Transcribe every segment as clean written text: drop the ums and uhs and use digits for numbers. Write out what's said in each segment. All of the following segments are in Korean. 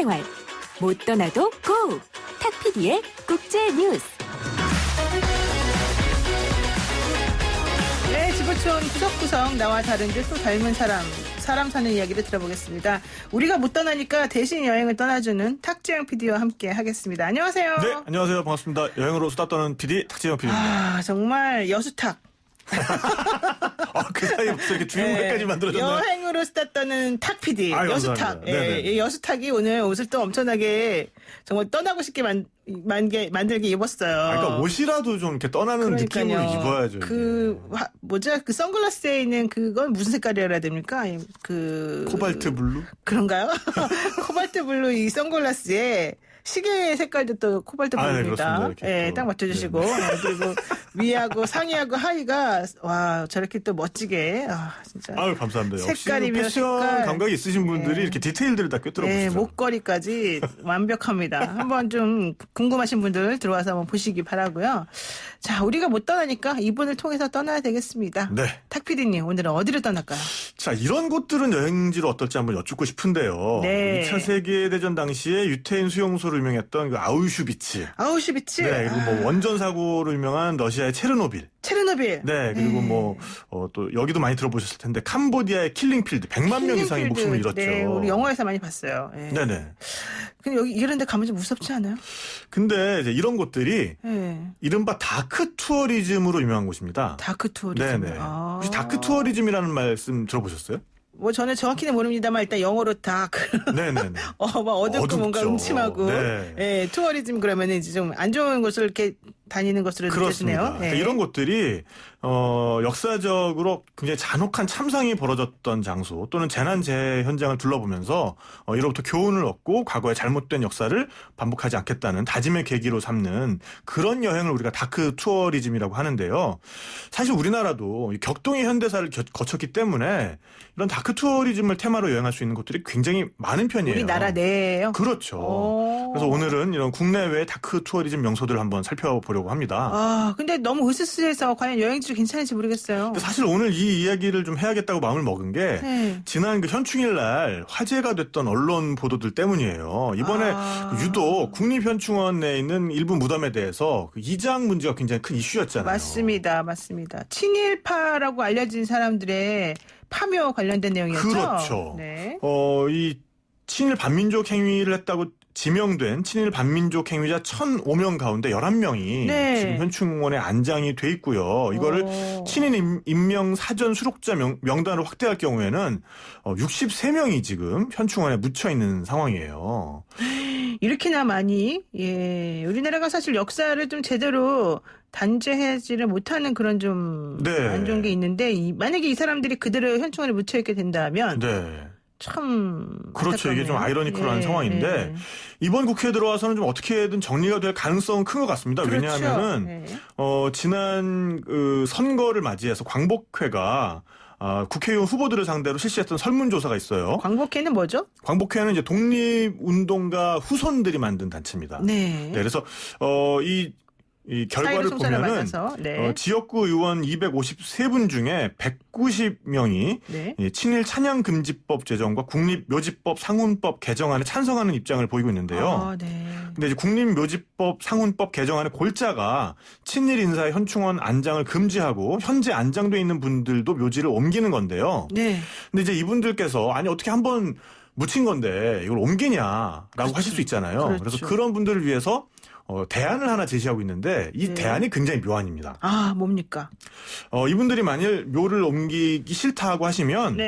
생활. 못 떠나도 고! 탁PD의 국제 뉴스. 네, 지구촌 구석구석 나와 다른 듯 또 닮은 사람 사는 이야기를 들어보겠습니다. 우리가 못 떠나니까 대신 여행을 떠나주는 탁지영 PD와 함께 하겠습니다. 안녕하세요. 네, 안녕하세요. 반갑습니다. 여행으로 수다 떠는 PD 탁지영 PD입니다. 아, 정말 여수탁. 그 사이에 벌써 이렇게 주인공까지 만들어졌나요? 여행으로 수다 떠는 탁 PD, 여수탁. 네. 여수탁이 오늘 옷을 또 엄청나게 정말 떠나고 싶게 만들게 입었어요. 그러니까 옷이라도 좀 이렇게 떠나는 느낌으로 입어야죠. 그 선글라스에 있는 그건 무슨 색깔이어야 됩니까? 코발트 블루? 그런가요? 코발트 블루 이 선글라스에 시계 색깔도 또 코발트 블루입니다. 네, 딱 맞춰주시고. 네. 그리고 위하고 상의하고 하의가, 와, 저렇게 또 멋지게. 진짜. 아유, 감사합니다. 색깔이며 패션 색깔. 감각이 있으신 분들이 이렇게 디테일들을 다 꿰뚫어 보시죠. 네, 목걸이까지 완벽합니다. 한번 좀 궁금하신 분들 들어와서 한번 보시기 바라고요. 자, 우리가 못 떠나니까 이분을 통해서 떠나야 되겠습니다. 네. 탁PD님, 오늘은 어디를 떠날까요? 자, 이런 곳들은 여행지로 어떨지 한번 여쭙고 싶은데요. 네. 2차 세계대전 당시에 유태인 수용소로 유명했던 그 아우슈비츠. 아우슈비츠. 네, 그리고 뭐 원전 사고로 유명한 러시아의 체르노빌. 네, 그리고 또 여기도 많이 들어보셨을 텐데 캄보디아의 킬링필드 100만 명 이상이 목숨을 잃었죠. 네, 우리 영화에서 많이 봤어요. 네. 네네. 근데 여기 이런 데 가면 좀 무섭지 않아요? 근데 이제 이런 곳들이 네. 이른바 다크 투어리즘으로 유명한 곳입니다. 다크 투어리즘. 네네. 혹시 다크 투어리즘이라는 말씀 들어보셨어요? 뭐 저는 정확히는 모릅니다만 일단 영어로 다크. 네네네. 막 어둡고 뭔가 음침하고. 네. 네, 투어리즘 그러면 이제 좀 안 좋은 곳을 이렇게 다니는 것으로 느껴지네요. 그렇습니다. 네. 그러니까 이런 곳들이 역사적으로 굉장히 잔혹한 참상이 벌어졌던 장소 또는 재난재해 현장을 둘러보면서 이로부터 교훈을 얻고 과거의 잘못된 역사를 반복하지 않겠다는 다짐의 계기로 삼는 그런 여행을 우리가 다크 투어리즘이라고 하는데요. 사실 우리나라도 격동의 현대사를 거쳤기 때문에 이런 다크 투어리즘을 테마로 여행할 수 있는 곳들이 굉장히 많은 편이에요. 우리나라 내에요? 그렇죠. 그래서 오늘은 이런 국내외 다크 투어리즘 명소들을 한번 살펴보려고 합니다. 근데 너무 으스스해서 과연 여행지도 괜찮을지 모르겠어요. 근데 사실 오늘 이 이야기를 좀 해야겠다고 마음을 먹은 게 지난 그 현충일 날 화제가 됐던 언론 보도들 때문이에요. 이번에 유독 국립현충원 내에 있는 일부 무덤에 대해서 그 이장 문제가 굉장히 큰 이슈였잖아요. 맞습니다. 친일파라고 알려진 사람들의 파묘 관련된 내용이었죠. 그렇죠. 네. 이 친일 반민족 행위를 했다고 지명된 친일 반민족 행위자 1,005명 가운데 11명이 지금 현충원에 안장이 돼 있고요. 이거를 친일 인명 사전 수록자 명단으로 확대할 경우에는 63명이 지금 현충원에 묻혀 있는 상황이에요. 이렇게나 많이 우리나라가 사실 역사를 좀 제대로 단죄하지를 못하는 그런 좀 안 좋은 게 있는데 만약에 이 사람들이 그대로 현충원에 묻혀 있게 된다면 참 그렇죠. 안타깝네요. 이게 좀 아이러니컬한 상황인데 이번 국회에 들어와서는 좀 어떻게든 정리가 될 가능성은 큰 것 같습니다. 그렇죠. 왜냐하면은 지난 그 선거를 맞이해서 광복회가 국회의원 후보들을 상대로 실시했던 설문조사가 있어요. 광복회는 뭐죠? 광복회는 이제 독립운동가 후손들이 만든 단체입니다. 네. 그래서 이 결과를 보면은 지역구 의원 253분 중에 190명이 친일 찬양금지법 제정과 국립묘지법 상훈법 개정안에 찬성하는 입장을 보이고 있는데요. 근데 이제 국립묘지법 상훈법 개정안의 골자가 친일 인사의 현충원 안장을 금지하고 현재 안장돼 있는 분들도 묘지를 옮기는 건데요. 근데 이제 이분들께서 아니 어떻게 한번 묻힌 건데 이걸 옮기냐라고 하실 수 있잖아요. 그래서 그런 분들을 위해서 대안을 하나 제시하고 있는데 이 대안이 굉장히 묘안입니다. 뭡니까? 이분들이 만일 묘를 옮기기 싫다고 하시면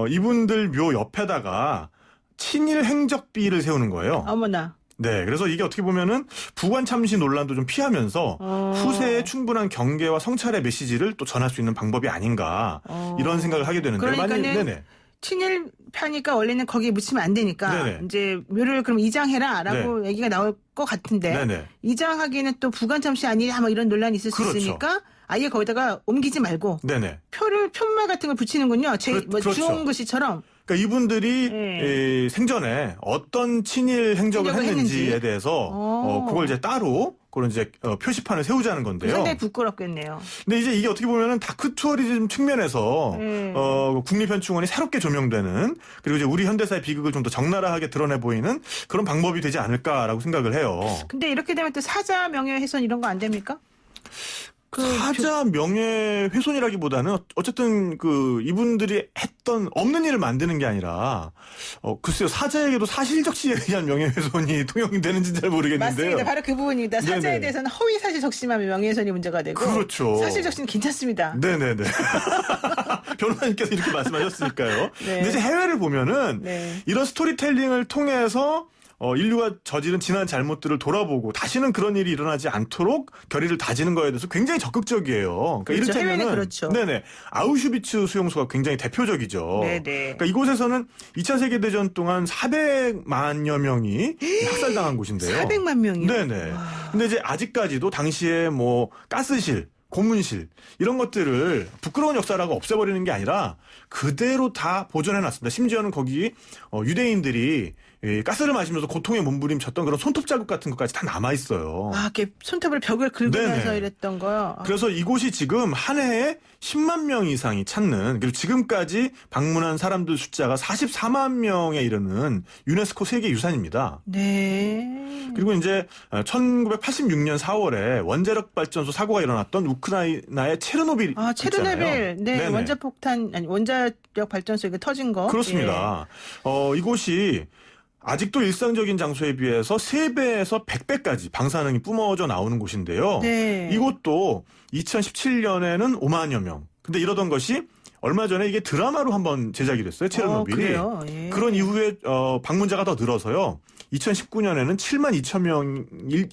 이분들 묘 옆에다가 친일 행적비를 세우는 거예요. 어머나. 네, 그래서 이게 어떻게 보면은 부관 참시 논란도 좀 피하면서 후세에 충분한 경계와 성찰의 메시지를 또 전할 수 있는 방법이 아닌가 이런 생각을 하게 되는데 그러니까는 친일파니까 원래는 거기에 묻히면 안 되니까 이제 묘를 그럼 이장해라라고 얘기가 나올 것 같은데 이장하기에는 또 부관참시 아니냐 뭐 이런 논란이 있을 수 있으니까 아예 거기다가 옮기지 말고 표말 같은 걸 붙이는군요. 주홍글씨처럼. 그러니까 이분들이 생전에 어떤 친일 행적을 했는지에 대해서 그걸 이제 따로 그런 이제 표시판을 세우자는 건데요. 상당히 부끄럽겠네요. 근데 이제 이게 어떻게 보면은 다크 투어리즘 측면에서 국립현충원이 새롭게 조명되는 그리고 이제 우리 현대사의 비극을 좀 더 적나라하게 드러내 보이는 그런 방법이 되지 않을까라고 생각을 해요. 근데 이렇게 되면 또 사자 명예훼손 이런 거 안 됩니까? 사자 명예훼손이라기보다는 어쨌든 이분들이 했던 없는 일을 만드는 게 아니라 글쎄요 사자에게도 사실적시에 의한 명예훼손이 통용이 되는지 잘 모르겠는데요. 맞습니다. 바로 그 부분입니다. 사자에 네네. 대해서는 허위 사실 적시만 명예훼손이 문제가 되고 그렇죠. 사실 적시는 괜찮습니다. 네네네. 변호사님께서 이렇게 말씀하셨으니까요. 네. 근데 이제 해외를 보면은 이런 스토리텔링을 통해서 인류가 저지른 지난 잘못들을 돌아보고 다시는 그런 일이 일어나지 않도록 결의를 다지는 거에 대해서 굉장히 적극적이에요. 그러니까 그렇죠. 이를테면은 해외는 그렇죠. 네네. 아우슈비츠 수용소가 굉장히 대표적이죠. 네네. 그러니까 이곳에서는 2차 세계대전 동안 400만여 명이 학살당한 곳인데요. 400만 명이요? 네네. 와. 근데 이제 아직까지도 당시에 뭐 가스실 고문실 이런 것들을 부끄러운 역사라고 없애버리는 게 아니라 그대로 다 보존해놨습니다. 심지어는 거기 유대인들이 가스를 마시면서 고통에 몸부림쳤던 그런 손톱 자국 같은 것까지 다 남아있어요. 아, 이렇게 손톱을 벽을 긁으면서 네네. 이랬던 거요? 그래서 이곳이 지금 한 해에 10만 명 이상이 찾는 그리고 지금까지 방문한 사람들 숫자가 44만 명에 이르는 유네스코 세계유산입니다. 네. 그리고 이제 1986년 4월에 원자력 발전소 사고가 일어났던 우크라이나의 체르노빌 아, 체르노빌. 있잖아요. 네. 네네. 원자력 발전소 이거 터진 거. 그렇습니다. 이곳이 아직도 일상적인 장소에 비해서 3배에서 100배까지 방사능이 뿜어져 나오는 곳인데요. 네. 이곳도 2017년에는 5만여 명. 근데 이러던 것이 얼마 전에 이게 드라마로 한번 제작이 됐어요. 체르노빌이. 그래요? 예. 그런 이후에 방문자가 더 늘어서요. 2019년에는 7만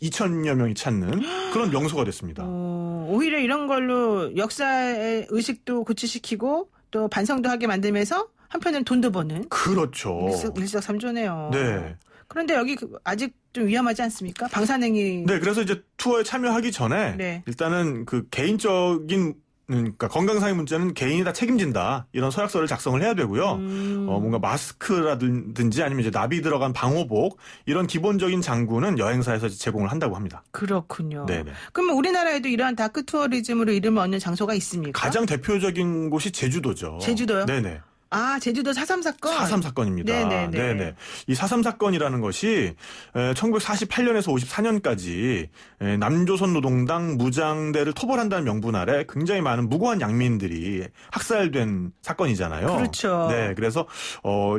2천여 명이 찾는 그런 명소가 됐습니다. 오히려 이런 걸로 역사의 의식도 고취시키고 또 반성도 하게 만들면서 한편은 돈도 버는. 그렇죠. 일석삼조네요. 네. 그런데 여기 아직 좀 위험하지 않습니까? 방사능이. 네, 그래서 이제 투어에 참여하기 전에 네. 일단은 개인적인 그러니까 건강상의 문제는 개인이 다 책임진다. 이런 서약서를 작성을 해야 되고요. 뭔가 마스크라든지 아니면 이제 나비 들어간 방호복 이런 기본적인 장구는 여행사에서 제공을 한다고 합니다. 그렇군요. 네네. 그러면 우리나라에도 이러한 다크 투어리즘으로 이름을 얻는 장소가 있습니까? 가장 대표적인 곳이 제주도죠. 제주도요? 네네. 아, 제주도 4.3 사건? 4.3 사건입니다. 네네네. 네네. 이 4.3 사건이라는 것이 1948년에서 54년까지 남조선 노동당 무장대를 토벌한다는 명분 아래 굉장히 많은 무고한 양민들이 학살된 사건이잖아요. 그렇죠. 네, 그래서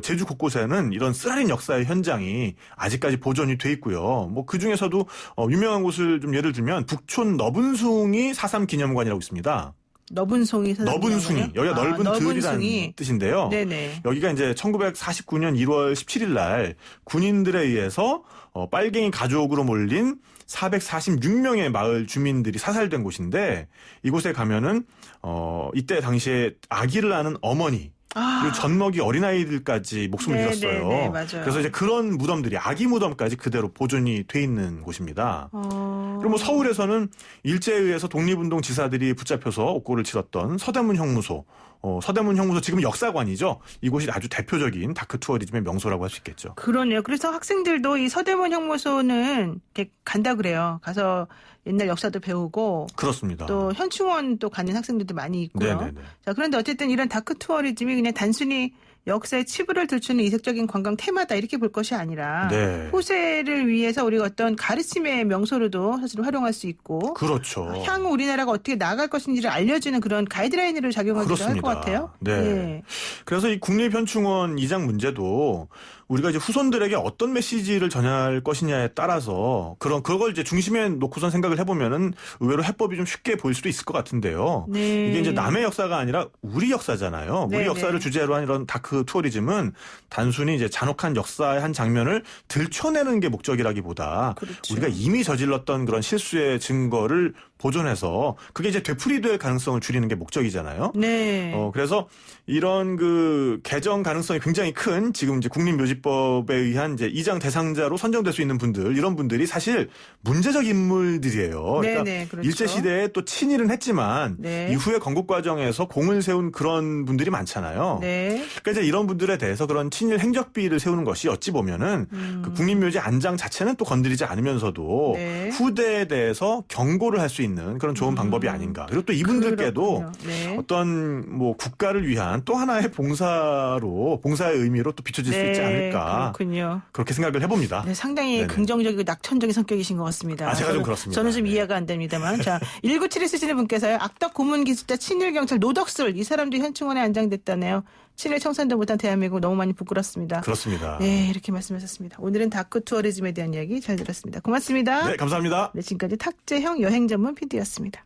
제주 곳곳에는 이런 쓰라린 역사의 현장이 아직까지 보존이 돼 있고요. 뭐 그 중에서도 유명한 곳을 좀 예를 들면 북촌 너분숭이 4.3 기념관이라고 있습니다. 너분숭이. 너분숭이. 여기가 넓은 들이라는 뜻인데요. 네네. 여기가 이제 1949년 1월 17일 날 군인들에 의해서 빨갱이 가족으로 몰린 446명의 마을 주민들이 사살된 곳인데 이곳에 가면은 이때 당시에 아기를 낳는 어머니 그리고 젖먹이 어린아이들까지 목숨을 잃었어요. 네, 맞아요. 그래서 이제 그런 무덤들이 아기 무덤까지 그대로 보존이 돼 있는 곳입니다. 그리고 뭐 서울에서는 일제에 의해서 독립운동 지사들이 붙잡혀서 옥고를 치렀던 서대문 형무소. 서대문 형무소 지금 역사관이죠. 이곳이 아주 대표적인 다크 투어리즘의 명소라고 할 수 있겠죠. 그러네요. 그래서 학생들도 이 서대문 형무소는 이렇게 간다 그래요. 가서 옛날 역사도 배우고. 그렇습니다. 또 현충원 또 가는 학생들도 많이 있고요. 네네네. 자, 그런데 어쨌든 이런 다크 투어리즘이 그냥 단순히 역사의 치부를 들추는 이색적인 관광 테마다 이렇게 볼 것이 아니라 네. 후세를 위해서 우리가 어떤 가르침의 명소로도 사실 활용할 수 있고 그렇죠. 향후 우리나라가 어떻게 나아갈 것인지를 알려주는 그런 가이드라인으로 작용하기도 할 것 같아요. 네. 예. 그래서 이 국립현충원 이장 문제도 우리가 이제 후손들에게 어떤 메시지를 전할 것이냐에 따라서 그걸 이제 중심에 놓고선 생각을 해보면은 의외로 해법이 좀 쉽게 보일 수도 있을 것 같은데요. 네. 이게 이제 남의 역사가 아니라 우리 역사잖아요. 우리 네네. 역사를 주제로 한 이런 다크 투어리즘은 단순히 이제 잔혹한 역사의 한 장면을 들춰내는 게 목적이라기보다 그렇죠. 우리가 이미 저질렀던 그런 실수의 증거를 보존해서 그게 이제 되풀이될 가능성을 줄이는 게 목적이잖아요. 네. 그래서 이런 그 개정 가능성이 굉장히 큰 지금 이제 국립묘지법에 의한 이제 이장 대상자로 선정될 수 있는 분들, 이런 분들이 사실 문제적 인물들이에요. 그러니까 네, 그렇죠. 일제 시대에 또 친일은 했지만 네. 이후에 건국 과정에서 공을 세운 그런 분들이 많잖아요. 네. 그러니까 이제 이런 분들에 대해서 그런 친일 행적비를 세우는 것이 어찌 보면은 그 국립묘지 안장 자체는 또 건드리지 않으면서도 네. 후대에 대해서 경고를 할 수 있는 그런 좋은 방법이 아닌가. 그리고 또 이분들께도 네. 어떤 뭐 국가를 위한 또 하나의 봉사의 의미로 또 비춰질 수 있지 않을까. 그렇군요. 그렇게 생각을 해봅니다. 네, 상당히 네네. 긍정적이고 낙천적인 성격이신 것 같습니다. 제가 좀 그렇습니다. 저는 좀 네. 이해가 안 됩니다만. 자, 1971 쓰시는 분께서요. 악덕 고문기술자 친일경찰 노덕술 이 사람도 현충원에 안장됐다네요. 친일 청산도 못한 대한민국 너무 많이 부끄럽습니다. 그렇습니다. 네, 이렇게 말씀하셨습니다. 오늘은 다크 투어리즘에 대한 이야기 잘 들었습니다. 고맙습니다. 네, 감사합니다. 네, 지금까지 탁재형 여행 전문 PD였습니다.